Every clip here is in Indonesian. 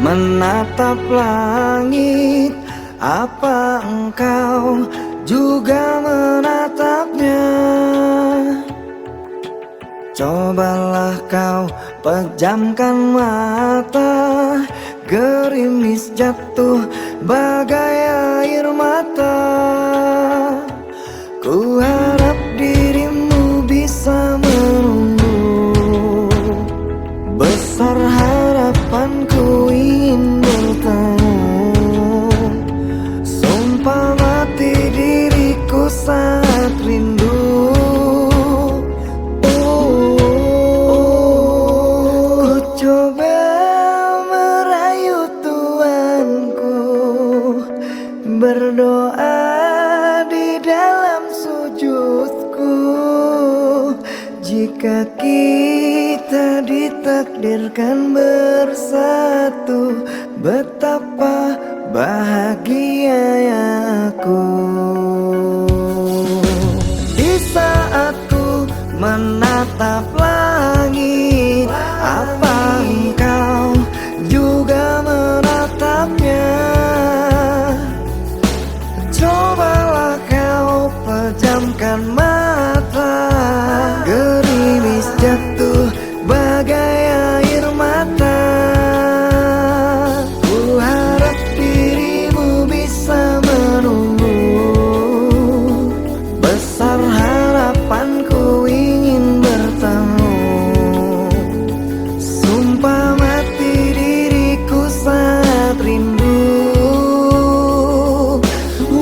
Menatap langit, apa engkau juga menatapnya? Cobalah kau pejamkan mata, gerimis jatuh bagai air mata. Ku harap dirimu bisa menunggu, besar harapanku ingin bertemu. Sumpah mati diriku saat rindu. Ku coba merayu Tuanku, berdoa di dalam sujudku. Jika kita ditakdirkan bersatu, betapa bahagia aku. Di saat ku menatap langit, apa engkau juga menatapnya? Cobalah kau pejamkan mata, gerimis jatuh bagai air mata. Ku harap dirimu bisa menunggu, besar harapanku ingin bertemu. Sumpah mati diriku saat rindu. Ku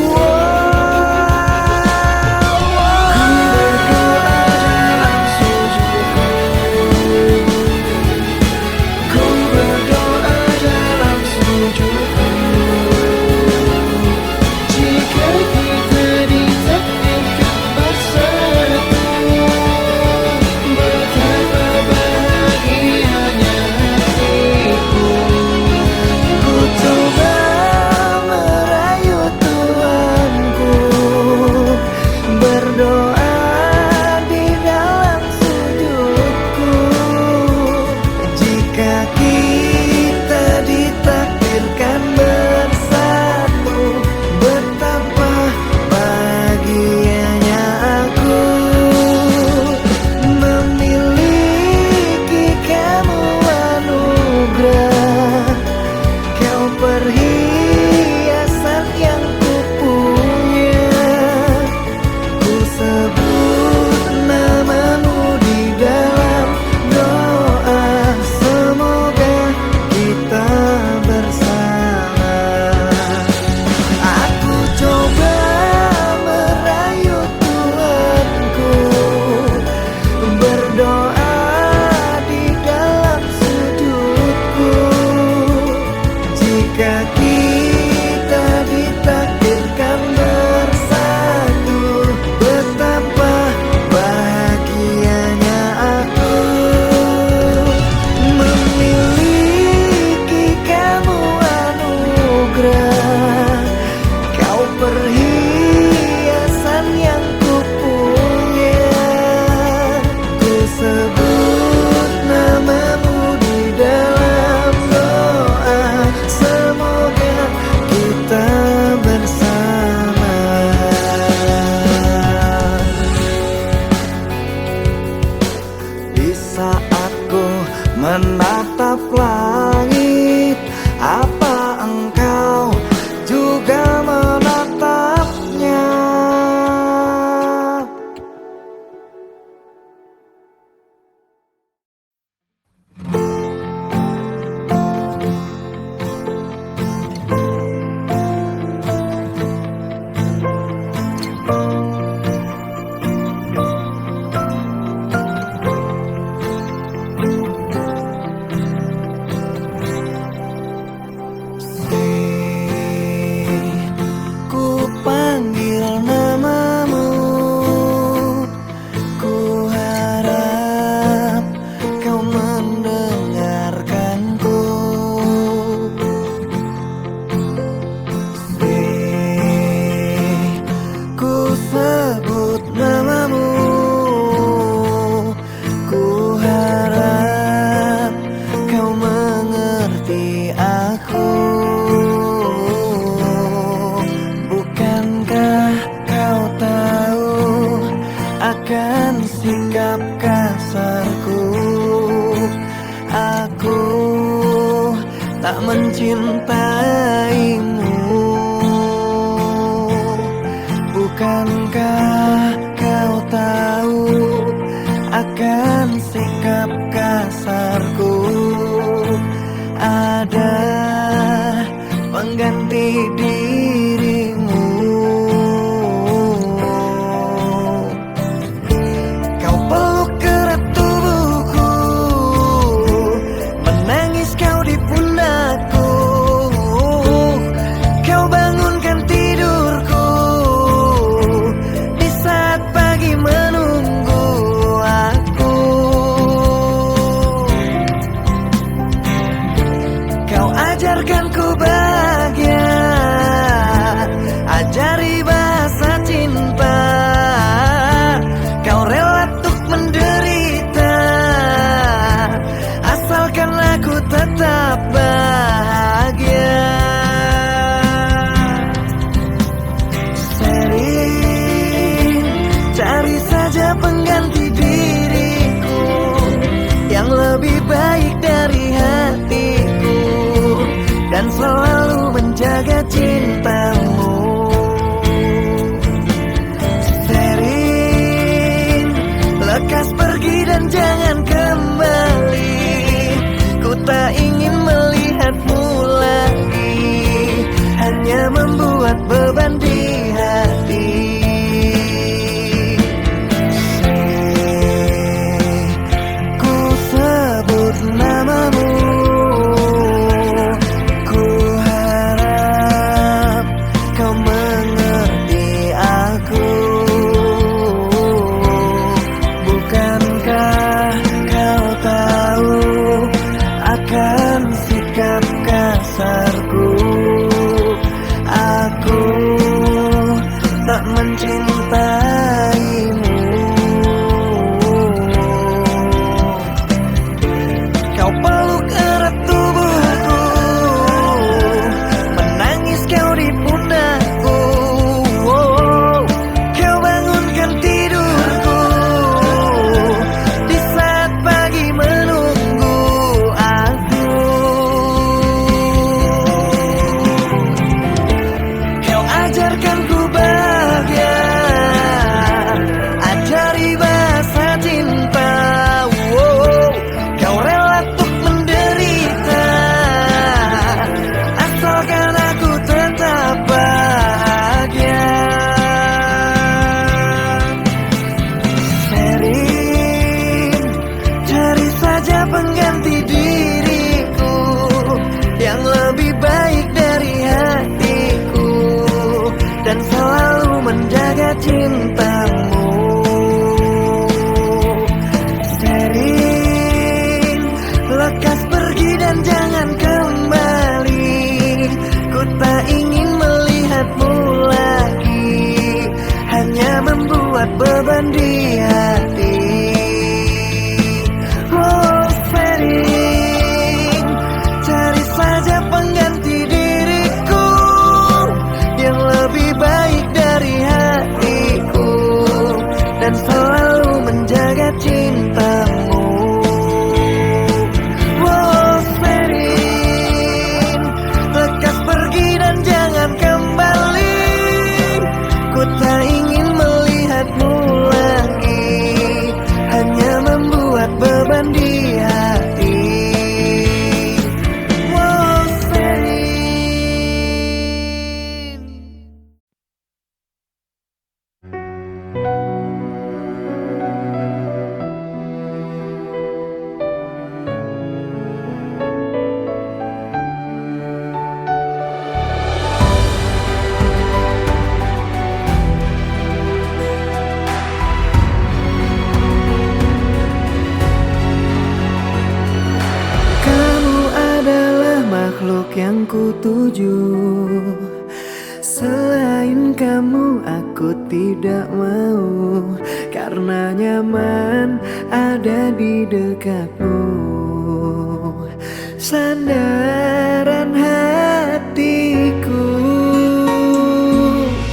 Bukankah kau tahu akan sikap kasarku? Ada pengganti dirimu. Kau peluk erat tubuhku, menangis kau di pundakku. Kau bangunkan tidurku di saat pagi menunggu aku. Kau ajarkan ku bahagia, ajari bahasa cinta. Kau rela untuk menderita, asalkan aku tetap bahagia. Sering cari saja pengganti diriku yang lebih baik dari hatiku, dan selalu menjaga cintamu. Sering lekas pergi dan jangan kembali. Ku tak ingin melihatmu lagi, hanya membuat beban di hati. Ku sebut namamu, ku harap kau mengerti aku. Bukankah kau tahu akan sikap kasarku? Aku tak mencintaimu. Kau peluk erat tubuhku, menangis kau di pundakku. Kau bangunkan tidurku di saat pagi menunggu aku. Kau ajarkan ku bahagia, ajari bahasa cinta. Kau rela untuk menderita, asalkan aku tetap bahagia. Sering cari saja pengganti diriku yang lebih baik dari hatiku, dan selalu menjaga cintamu. Sering lekas pergi dan jangan kembali. Ku tak ingin melihatmu lagi, hanya membuat beban di hati. Oh, sering cari saja pengganti diriku yang lebih baik dari hatiku, dan selalu menjaga cintamu. Oh, sering lekas pergi dan jangan kembali. Ku tak ingin melihatmu lagi, hanya membuat beban di hati. Oh, sering. Kamu adalah makhluk yang kutuju. Selain kamu aku tidak mau, karena nyaman ada di dekatmu. Sandaran hatiku.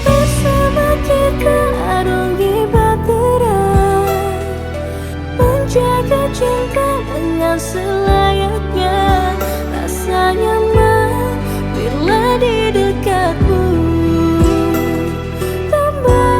Bersama kita arungi bahtera, menjaga cinta dengan selayaknya. Rasa nyaman bila di dekatmu, tambah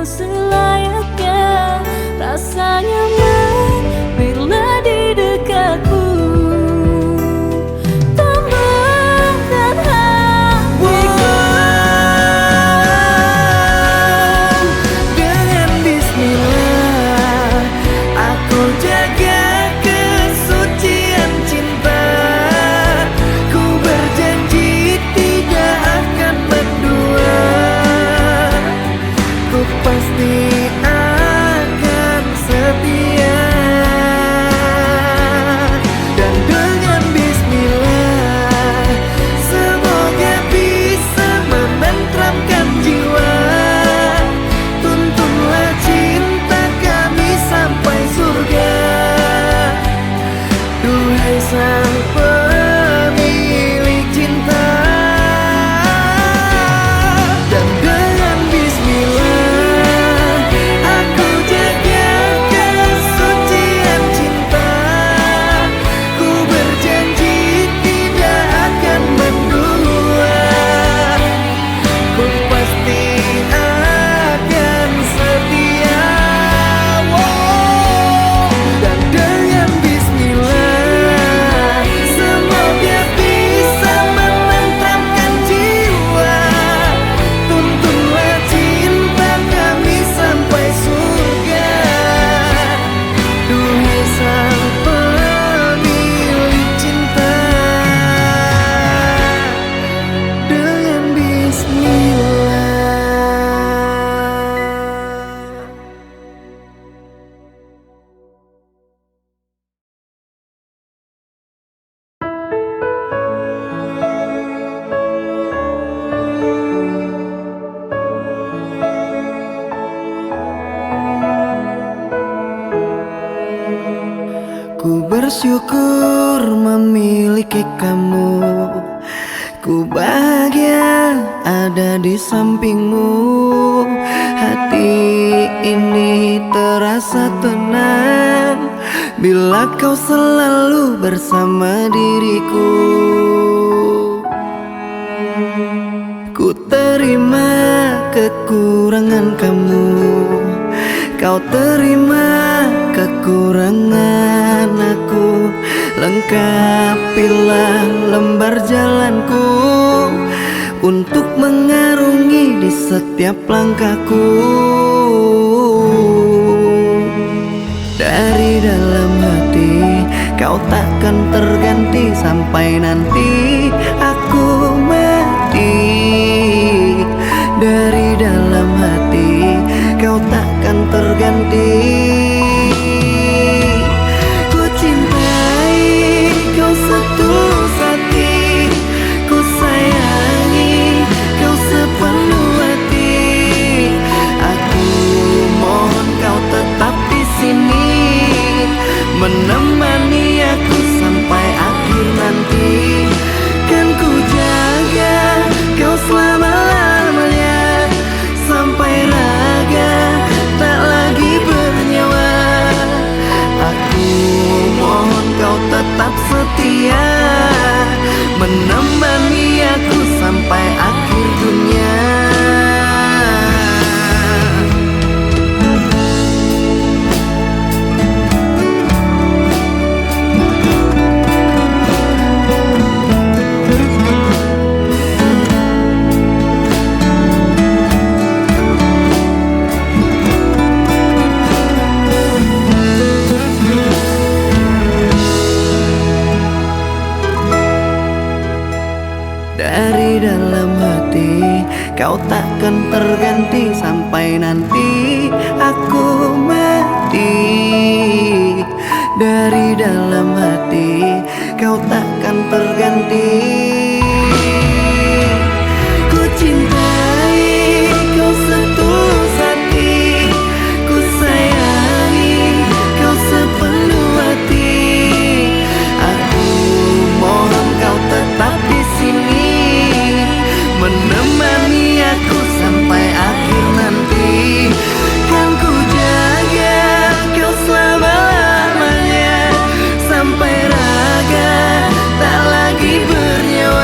dengan selayaknya. Rasa nyaman bila di dekatku, temukan hatiku. Dengan bismillah aku jaga kesucian cinta. Ku berjanji tidak akan mendua. Ku pasti akan setia. Dan dengan bismillah semoga bisa menenteramkan jiwa. Tuntunlah cinta kami sampai surga. Duhai sang pemilik cinta. Dan dengan bismillah aku jaga kesucian cinta. Ku berjanji tidak akan mendua. Ku pasti akan setia. Dan dengan bismillah semoga bisa menenteramkan jiwa. Tuntunlah cinta kami sampai surga. Duhai sang pemilik cinta. Dengan bismillah. Ku bersyukur memiliki kamu. Ku bahagia ada di sampingmu. Hati ini terasa tenang bila kau selalu bersama diriku. Ku terima kekurangan kamu. Kau terima kekurangan aku. Lengkapilah lembar jalanku untuk mengarungi di setiap langkahku. Dari dalam hati kau takkan terganti sampai nanti aku mati. Dari dalam hati kau takkan terganti. Ku cintai kau setulus hati. Ku sayangi kau sepenuh hati. Aku mohon kau tetap di sini, menemani aku sampai akhir nanti. Kan ku jaga kau selama-lamanya sampai raga tak lagi bernyawa. Aku mohon kau tetap setia, menemani aku sampai akhir dunia. Dari dalam hati kau takkan terganti sampai nanti aku mati. Dari dalam hati kau takkan terganti. Ku cintai kau setulus hati. Ku sayangi kau sepenuh hati. Aku mohon kau tetap di sini, menemani aku sampai akhir nanti. Kan ku jaga kau selama-lamanya sampai raga tak lagi bernyawa.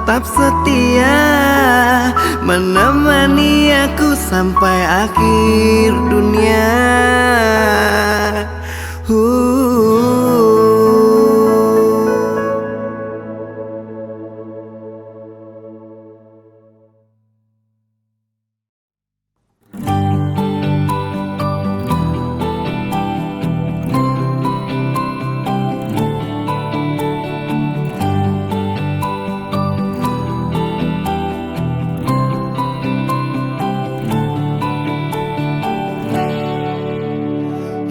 tetap setia menemani aku sampai akhir dunia.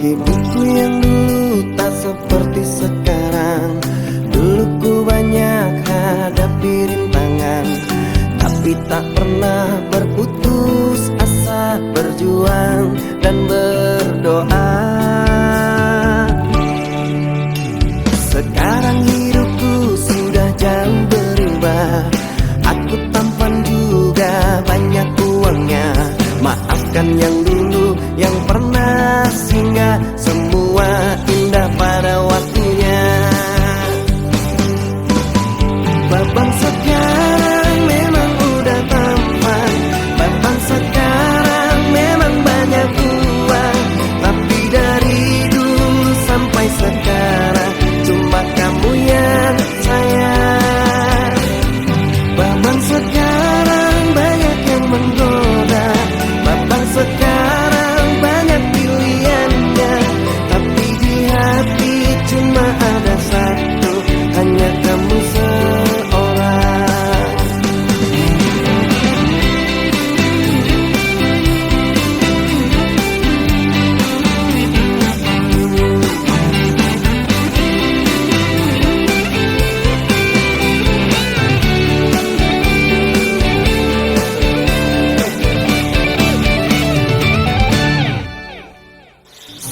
Hidupku yang dulu tak seperti sekarang. Dulu ku banyak hadapi rintangan, tapi tak pernah berputus asa, berjuang dan berdoa. Sekarang hidupku sudah jauh berubah. Aku tampan juga banyak uangnya. Maafkan yang dulu yang pernah singgah, semua indah pada waktunya. Babang sekarang memang udah tampan, babang sekarang memang banyak uang, tapi dari dulu sampai sekarang cuma kamu yang sayang. Babang sekarang banyak yang menggoda, babang sekarang banyak pilihannya, tapi di hati cuma ada satu, hanya kamu seorang.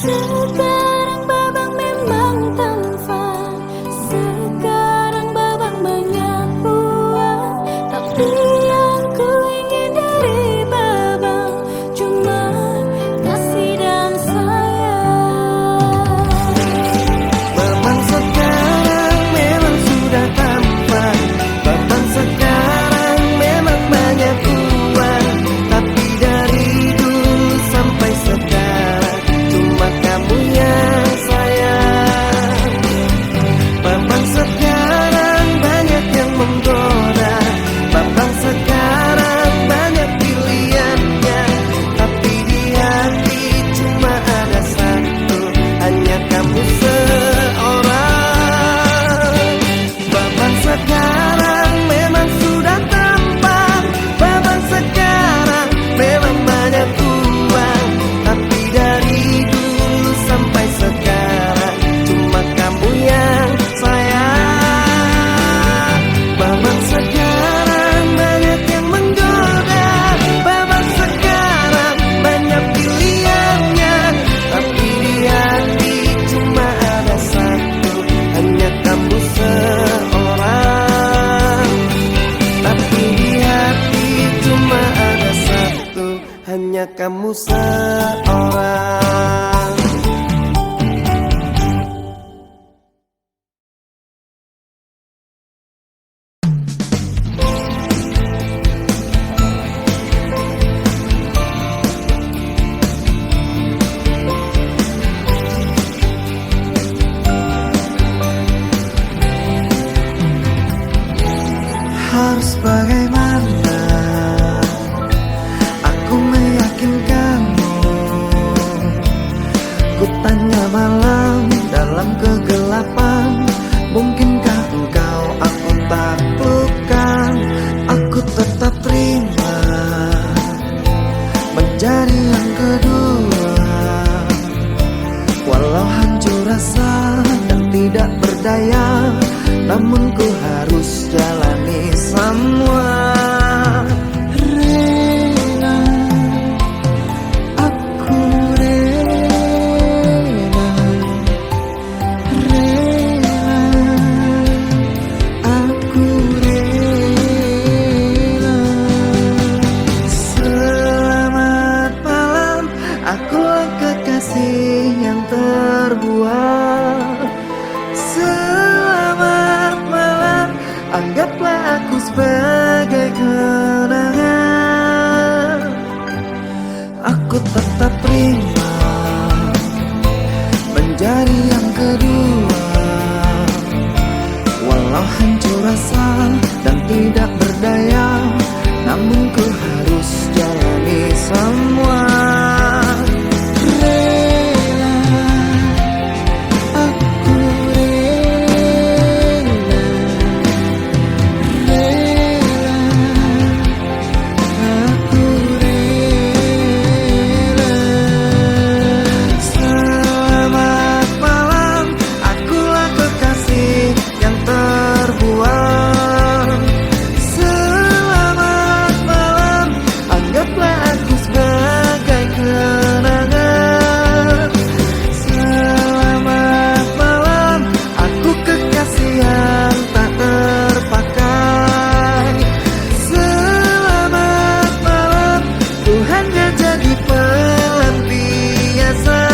Sekarang babang memang tampan, sekarang babang banyak uang, tapi yang ku ingin dari babang cuma kasih dan sayang. Babang sekarang memang sudah tampan, babang sekarang memang banyak uang, tapi dari dulu sampai sekarang cuma kamu yang sayang. Babang sekarang banyak yang menggoda, babang sekarang banyak pilihannya, tapi di hati cuma ada satu, hanya kamu seorang. Babang sekarang memang sudah tampan, babang sekarang memang banyak uang, tapi dari dulu sampai sekarang cuma kamu yang sayang. Babang sekarang banyak yang menggoda, babang sekarang banyak pilihannya, tapi di hati cuma ada satu, hanya kamu seorang. Tapi di hati cuma ada satu, hanya kamu seorang. Harus bagaimana aku meyakinkanmu? Ku tanya malam dalam kegelapan, mungkinkah engkau aku taklukkan? Aku tetap terima menjadi yang kedua, walau hancur rasa dan tidak berdaya, namun ku harus jalani semua. Rela, aku rela, rela, aku rela. Selamat malam, akulah kekasih yang terbuang. Selamat malam, anggaplah aku sebagai kenangan. Aku tetap terima menjadi yang kedua, walau hancur rasa dan tidak berdaya, namun ku harus jalani semua. Rela, aku rela, rela, aku rela. Selamat malam, akulah kekasih yang terbuang. Selamat malam, anggaplah aku sebagai kenangan. Selamat malam, aku kekasih yang tak terpakai. Selamat malam, ku hanya jadi pelampiasan.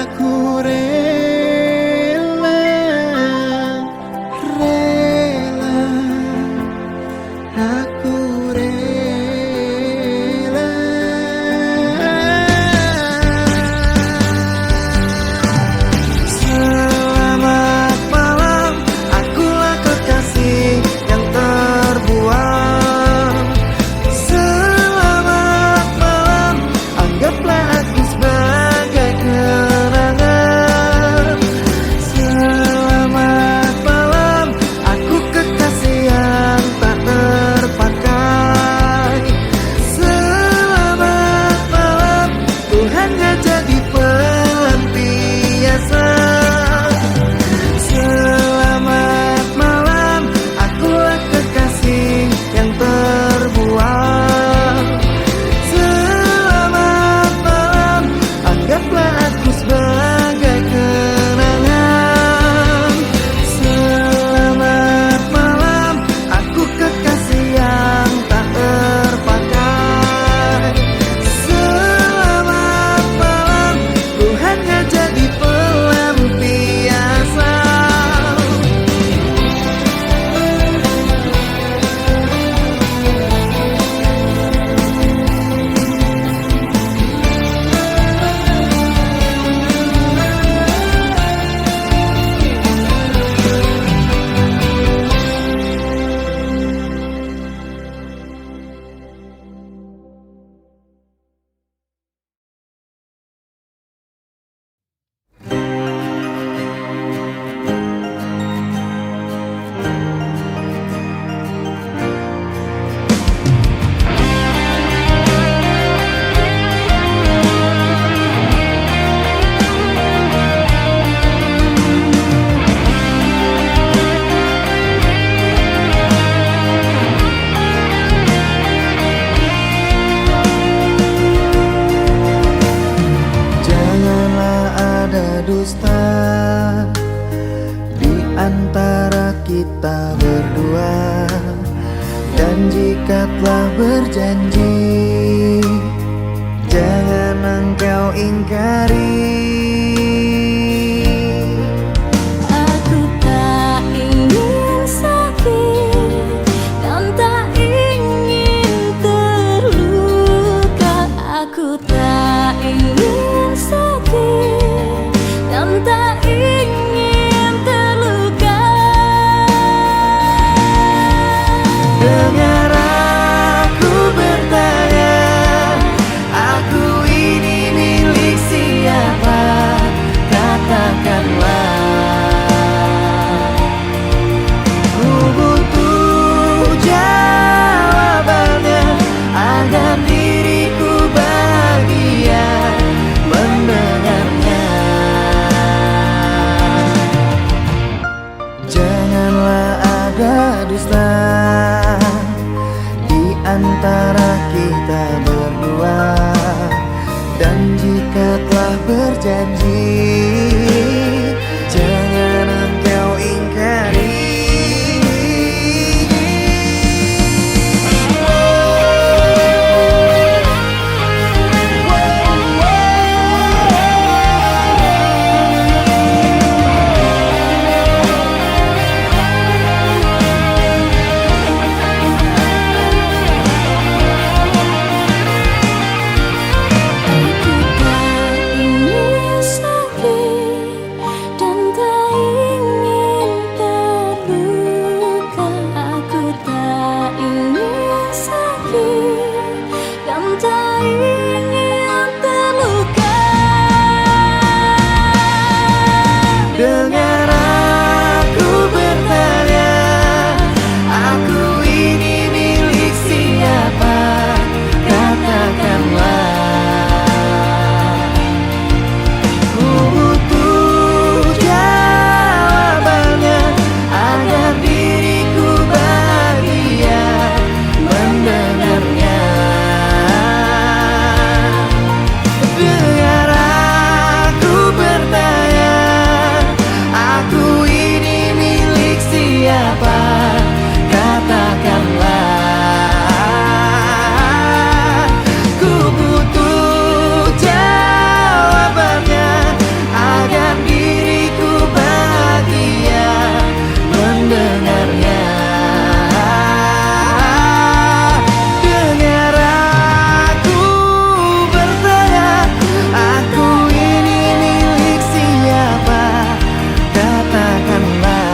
Aku rela, rela, aku rela. Selamat malam, akulah kekasih yang terbuang. Selamat malam, anggaplah aku sebagai kenangan. Selamat malam, aku kekasih yang tak terpakai. Selamat malam, ku hanya jadi pelampiasan. Selamat malam, akulah kekasih yang terbuang. Selamat malam, anggaplah aku sebagai kenangan. Selamat malam, aku kekasih yang tak terpakai. Selamat malam, ku hanya jadi pelampiasan. Janganlah ada dusta di antara kita berdua, dan jika telah berjanji, jangan engkau ingkari. Aku tak ingin sakit dan tak ingin terluka. Aku tak ingin sakit dan tak ingin terluka. Dengar aku bertanya, antara kita berdua. Dan jika telah berjanji, jangan engkau ingkari. Dengar aku bertanya, aku ini milik siapa? Katakanlah. Ku butuh jawabannya agar diriku bahagia mendengarnya. Dengar aku bertanya, aku ini milik siapa? Katakanlah. Ku butuh jawabannya agar diriku bahagia mendengarnya. Dengar aku bertanya, aku ini milik siapa? Katakanlah.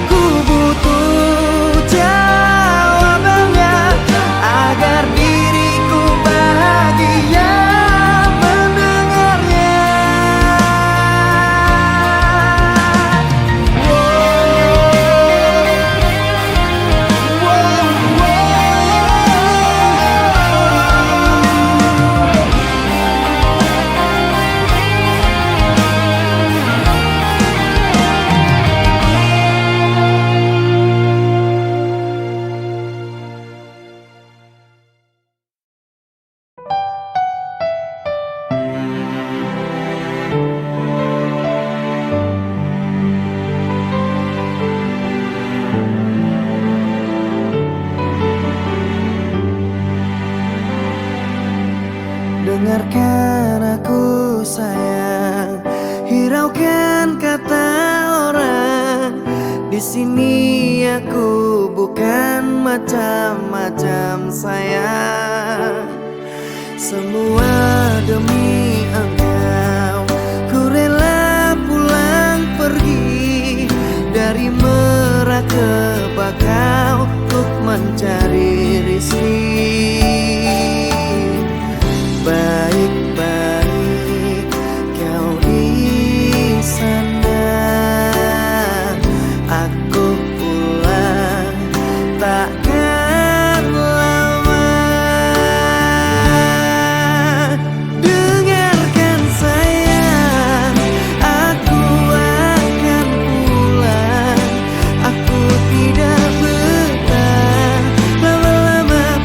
Ku butuh jawabannya agar diriku bahagia mendengarnya. Dengarkan aku sayang, hiraukan kata orang. Di sini aku bukan macam-macam sayang. Semua demi engkau, ku rela pulang pergi dari Merak ke Bakau untuk mencari rizki. Baik-baik kau di sana, aku pulang takkan lama. Dengarkan sayang, aku akan pulang. Aku tidak betah lama-lama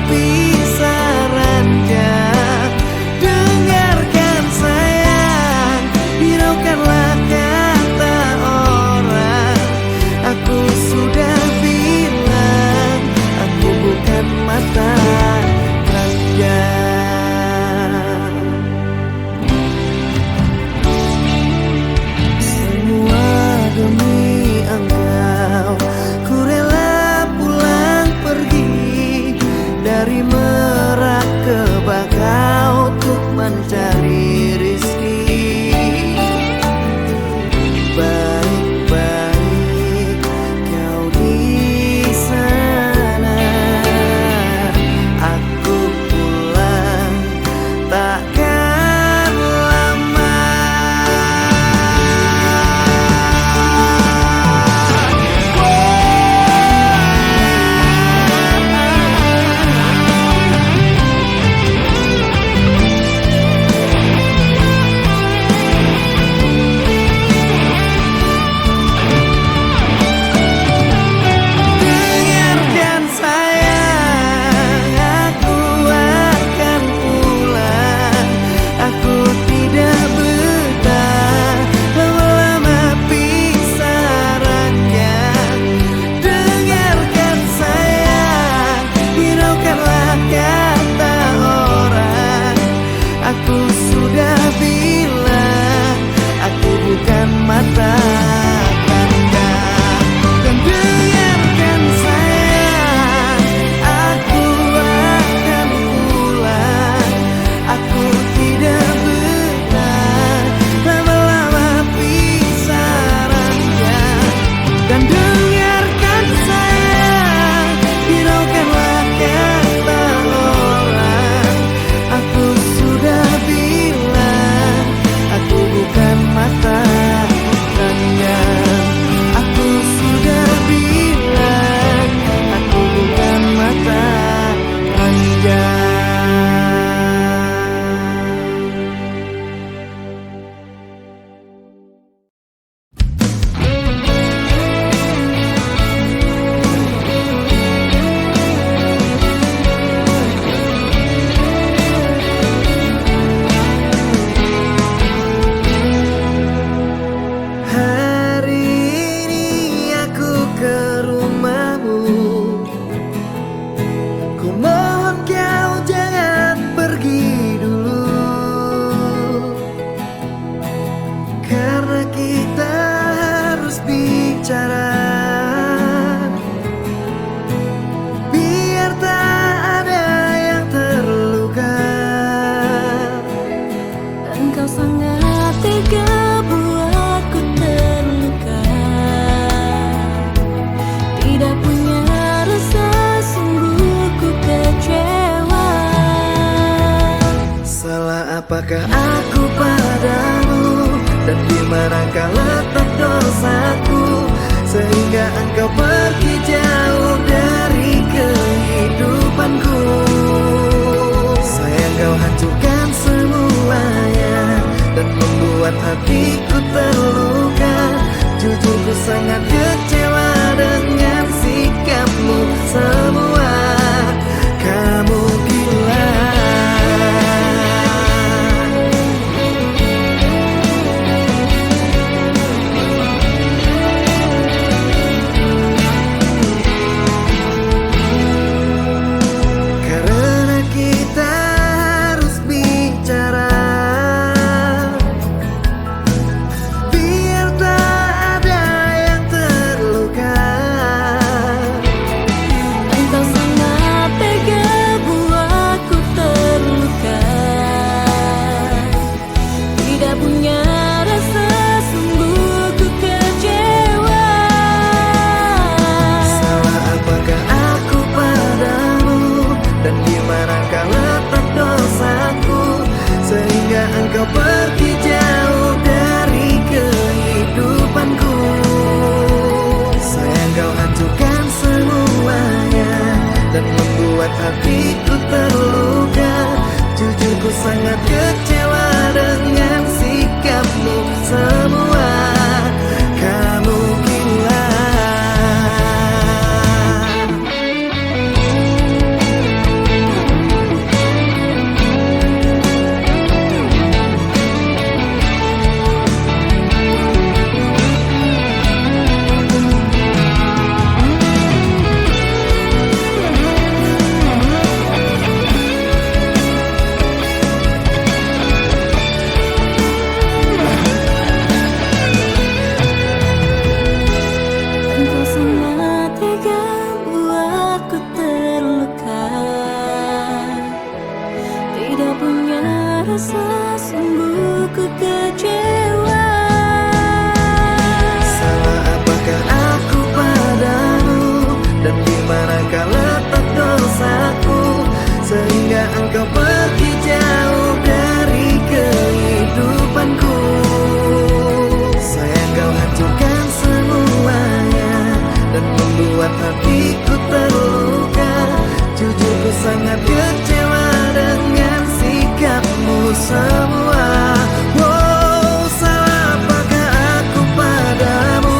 apakah aku padamu, dan di manakah letak dosaku, sehingga engkau pergi jauh dari kehidupanku. Sayang, kau hancurkan semuanya dan membuat hatiku terluka. Jujur, ku sangat kecewa dengan sikapmu semua. Kamu gila. Karena kita harus bicara, biar tak ada yang terluka. Engkau sangat tega buatku terluka. Tidak punya rasa, sungguh ku kecewa. Salah apakah aku padamu, dan di manakah letak dosaku, sehingga engkau pergi jauh dari kehidupanku. Sayang, kau hancurkan semuanya dan membuat hatiku terluka. Jujur, ku sangat kecewa dengan sikapmu semua. Kamu gila. Engkau sangat tega buatku terluka. Tidak punya rasa, sungguh ku kecewa. Salah apakah aku padamu, dan di manakah letak dosaku, sehingga engkau pergi jauh dari kehidupanku. Sayang, kau hancurkan semuanya dan membuat hatiku terluka. Jujur, ku sangat kecewa dengan sikapmu semua. Wow, salah apakah aku padamu,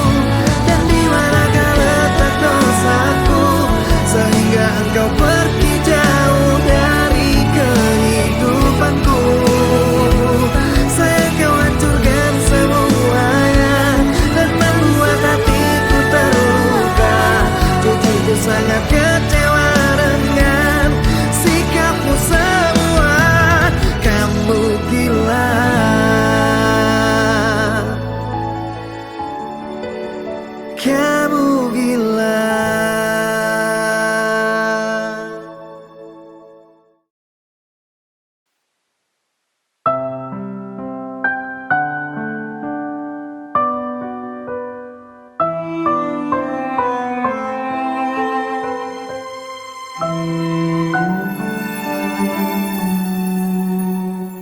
dan di manakah letak dosaku, sehingga engkau pergi jauh dari kehidupanku. Sayang, kau hancurkan semuanya dan membuat hatiku terluka. Jujur, ku sangat kecewa dengan sikapmu semua. Kamu gila. Kamu gila.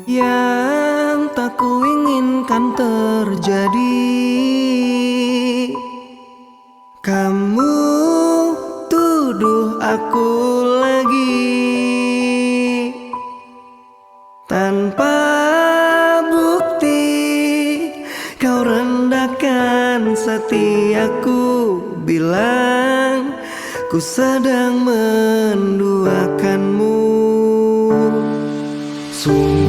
Yang tak kuinginkan terjadi, kamu tuduh aku lagi tanpa bukti. Kau rendahkan setiaku, bilang ku sedang menduakanmu. Sungguh